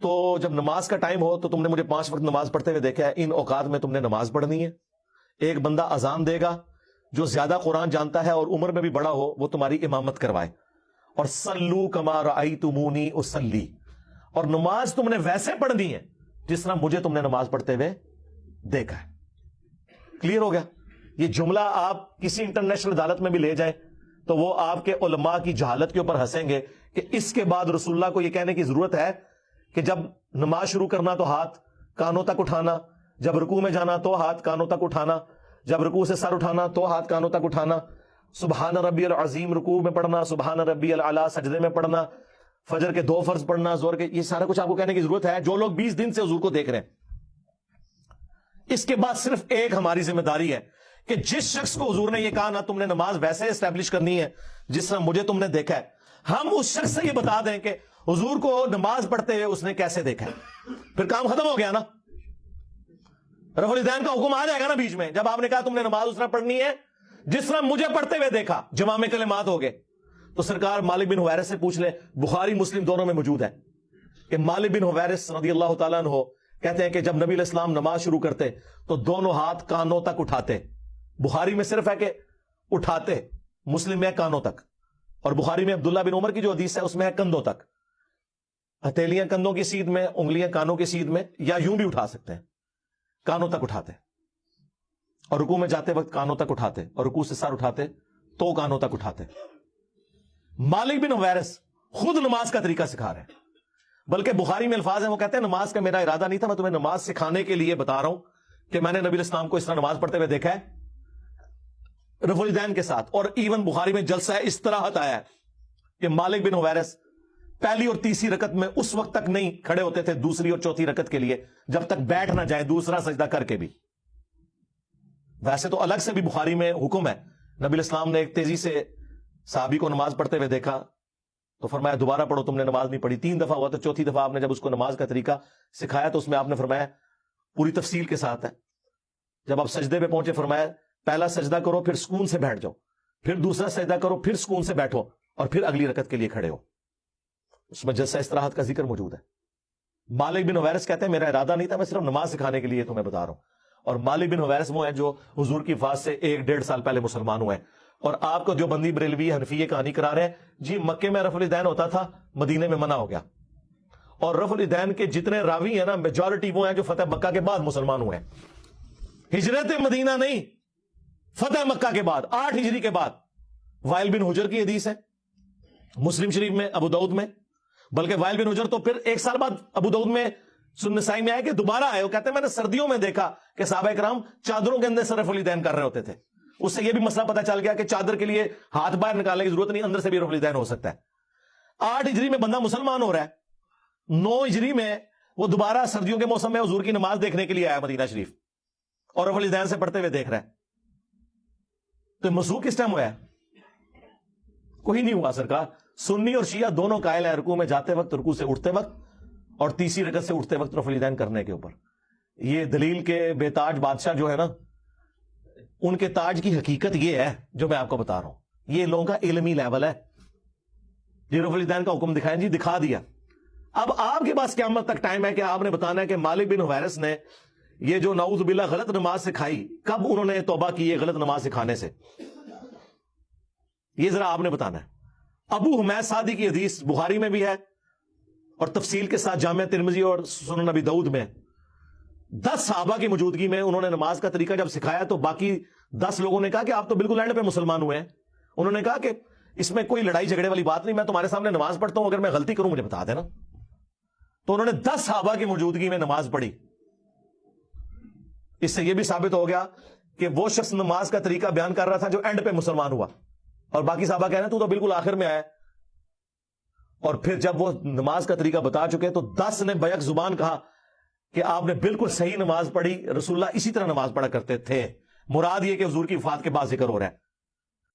تو جب نماز کا ٹائم ہو تو تم نے مجھے 5 وقت نماز پڑھتے ہوئے دیکھا ہے، ان اوقات میں تم نے نماز پڑھنی ہے. ایک بندہ اذان دے گا جو زیادہ قرآن جانتا ہے اور عمر میں بھی بڑا ہو، وہ تمہاری امامت کروائے. اور صلو کما رأیتمونی اصلی، اور نماز تم نے ویسے پڑھنی ہے جس طرح مجھے تم نے نماز پڑھتے ہوئے دیکھا ہے. کلیئر ہو گیا؟ یہ جملہ آپ کسی انٹرنیشنل عدالت میں بھی لے جائیں تو وہ آپ کے علماء کی جہالت کے اوپر ہنسیں گے کہ اس کے بعد رسول اللہ کو یہ کہنے کی ضرورت ہے کہ جب نماز شروع کرنا تو ہاتھ کانوں تک اٹھانا، جب رکوع میں جانا تو ہاتھ کانوں تک اٹھانا، جب رکوع سے سر اٹھانا تو ہاتھ کانوں تک اٹھانا، سبحان ربی العظیم رکوع میں پڑھنا، سبحان ربی الاعلی سجدے میں پڑھنا، فجر کے 2 فرض پڑھنا، زور کے، یہ سارا کچھ آپ کو کہنے کی ضرورت ہے جو لوگ 20 دن سے حضور کو دیکھ رہے ہیں. اس کے بعد صرف ایک ہماری ذمہ داری ہے کہ جس شخص کو حضور نے یہ کہا نا تم نے نماز ویسے اسٹیبلش کرنی ہے جس طرح مجھے تم نے دیکھا ہے، ہم اس شخص سے یہ بتا دیں کہ حضور کو نماز پڑھتے ہوئے اس نے کیسے دیکھا ہے. پھر کام ختم ہو گیا نا. رفع الیدین کا حکم آ جائے گا نا بیچ میں، جب آپ نے کہا تم نے نماز اس طرح پڑھنی ہے جس طرح مجھے پڑھتے ہوئے دیکھا، جوامع کلمات ہو گئے. تو سرکار مالک بن حویرث سے پوچھ لیں، بخاری مسلم دونوں میں موجود ہے کہ مالک بن حویرث رضی اللہ تعالیٰ عنہ کہتے ہیں کہ جب نبی علیہ السلام نماز شروع کرتے تو دونوں ہاتھ کانوں تک اٹھاتے. بخاری میں صرف ہے کہ اٹھاتے، مسلم میں ہے کانوں تک، اور بخاری میں عبداللہ بن عمر کی جو حدیث ہے اس میں ہے کندھوں تک. ہتھیلیاں کندھوں کی سیدھ میں، انگلیاں کانوں کی سیدھ میں، یا یوں بھی اٹھا سکتے ہیں، کانوں تک اٹھاتے. اور رکوع میں جاتے وقت کانوں تک اٹھاتے، اور رکوع سے سر اٹھاتے تو کانوں تک اٹھاتے. مالک بن حویرث خود نماز کا طریقہ سکھا رہے ہیں، بلکہ بخاری میں الفاظ ہیں، وہ کہتے ہیں نماز کا میرا ارادہ نہیں تھا، میں تمہیں نماز سکھانے کے لیے بتا رہا ہوں کہ میں نے نبی علیہ السلام کو اس طرح نماز پڑھتے ہوئے دیکھا ہے رفع الیدین کے ساتھ. اور ایون بخاری میں جلسہ استراحت آیا ہے کہ مالک بن حویرث پہلی اور تیسری رکعت میں اس وقت تک نہیں کھڑے ہوتے تھے دوسری اور چوتھی رکعت کے لیے جب تک بیٹھ نہ جائیں دوسرا سجدہ کر کے بھی. ویسے تو الگ سے بھی بخاری میں حکم ہے، نبی علیہ السلام نے ایک تیزی سے صحابی کو نماز پڑھتے ہوئے دیکھا تو فرمایا دوبارہ پڑھو، تم نے نماز نہیں پڑھی. 3 دفعہ ہوا تو چوتھی دفعہ آپ نے جب اس کو نماز کا طریقہ سکھایا تو اس میں آپ نے فرمایا پوری تفصیل کے ساتھ ہے. جب آپ سجدے پہ پہنچے فرمایا پہلا سجدہ کرو پھر سکون سے بیٹھ جاؤ، پھر دوسرا سجدہ کرو پھر سکون سے بیٹھو، اور پھر اگلی رکعت کے لیے کھڑے ہو. اس میں جلسہ استراحت کا ذکر موجود ہے. مالک بن حویرث کہتے ہیں میرا ارادہ نہیں تھا، میں صرف نماز سکھانے کے لیے تمہیں بتا رہا ہوں. اور مالک بن حویرث وہ ہیں جو حضور کی وفات سے 1-1.5 سال پہلے مسلمان ہوئے ہیں. اور آپ کو جو بندی بریلوی حنفی یہ کہانی کرا رہے ہیں جی مکے میں رفع الیدین ہوتا تھا، مدینے میں منع ہو گیا. اور رفع الیدین کے جتنے راوی ہیں نا میجورٹی وہ ہیں جو فتح مکہ کے بعد مسلمان ہوئے ہیں. ہجرت مدینہ نہیں، فتح مکہ کے بعد 8 ہجری کے بعد. وائل بن حجر کی حدیث ہے مسلم شریف میں، ابو داؤد میں، بلکہ وائل بن حجر تو پھر 1 سال بعد ابو داؤد میں سنن نسائی میں آئے کہ دوبارہ آئے. وہ کہتے ہیں میں نے سردیوں میں دیکھا کہ صحابہ کرام چادروں کے اندر سے رفع الیدین کر رہے ہوتے تھے. اس سے یہ بھی مسئلہ پتا چل گیا کہ چادر کے لیے ہاتھ باہر نکالنے کی ضرورت نہیں، اندر سے بھی رفع الیدین ہو سکتا ہے. 8 ہجری میں بندہ مسلمان ہو رہا ہے، 9 ہجری میں وہ دوبارہ سردیوں کے موسم میں حضور کی نماز دیکھنے کے لیے آیا مدینہ شریف اور رفع الیدین سے پڑھتے ہوئے دیکھ رہا ہے. تو مسروق کس ٹائم ہوا ہے؟ کوئی نہیں ہوا سرکار. سنی اور شیعہ دونوں قائل ہیں رکوع میں جاتے وقت، رکوع سے اٹھتے وقت اور تیسری رکعت سے اٹھتے وقت رفع الیدین کرنے کے اوپر. یہ دلیل کے بے تاج بادشاہ جو ہے نا، ان کے تاج کی حقیقت یہ ہے جو میں آپ کو بتا رہا ہوں. یہ لوگوں کا علمی لیول ہے. جی رفع الیدین کا حکم دکھائیں، جی دکھا دیا. اب آپ کے پاس قیامت تک ٹائم ہے کہ آپ نے بتانا ہے کہ مالک بن حویرث نے یہ جو نعوذ باللہ غلط نماز سکھائی، کب انہوں نے توبہ کی ہے غلط نماز سکھانے سے، یہ ذرا آپ نے بتانا ہے. ابو حمید سعدی کی حدیث بخاری میں بھی ہے اور تفصیل کے ساتھ جامع ترمذی اور سنن نبی داؤد میں. 10 صحابہ کی موجودگی میں انہوں نے نماز کا طریقہ جب سکھایا تو باقی 10 لوگوں نے کہا کہ آپ تو بالکل اینڈ پہ مسلمان ہوئے ہیں. انہوں نے کہا کہ اس میں کوئی لڑائی جھگڑے والی بات نہیں، میں تمہارے سامنے نماز پڑھتا ہوں، اگر میں غلطی کروں مجھے بتا دینا. تو انہوں نے 10 صحابہ کی موجودگی میں نماز پڑھی. اس سے یہ بھی ثابت ہو گیا کہ وہ شخص نماز کا طریقہ بیان کر رہا تھا جو اینڈ پہ مسلمان ہوا، اور باقی صحابہ کہہ رہے ہیں تو بالکل آخر میں آیا. اور پھر جب وہ نماز کا طریقہ بتا چکے تو 10 نے بیک زبان کہا کہ آپ نے بالکل صحیح نماز پڑھی، رسول اللہ اسی طرح نماز پڑھا کرتے تھے. مراد یہ کہ حضور کی وفات کے بعد ذکر ہو رہا ہے.